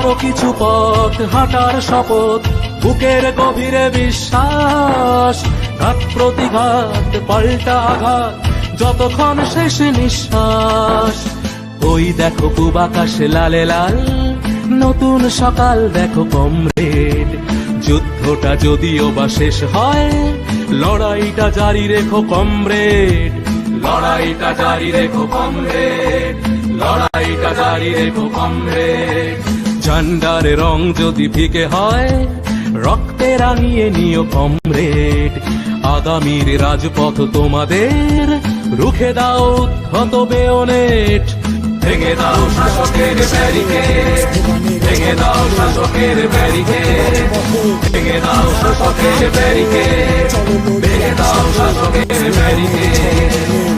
অল্প কিছু পথ হাঁটার শপথ, বুকের গভীরে বিশ্বাস, ঘাত প্রতিঘাত পাল্টা আঘাত, যতক্ষণ শেষ নিঃশ্বাস। ওই দেখো পূব আকাশে লালে লাল, নতুন সকাল দেখো কমরেড। যুদ্ধটা যদিও বা শেষ হয়, লড়াইটা জারি রেখো কমরেড, লড়াইটা জারি রেখো কমরেড, লড়াইটা জারি রেখো কমরেড। ঝান্ডার রং যদি ফিকে হয়, রক্তে রাঙিয়ে নিও কমরেড। আগামীর রাজপথ তোমাদের, রুখে দাও উদ্ধত বেয়নেট। ভেঙে দাও শাসকের ব্যারিকেড, ভেঙে দাও শাসকের ব্যারিকেড, ভেঙে দাও শাসকের ব্যারিকেড, ভেঙে দাও শাসকের ব্যারিকেড।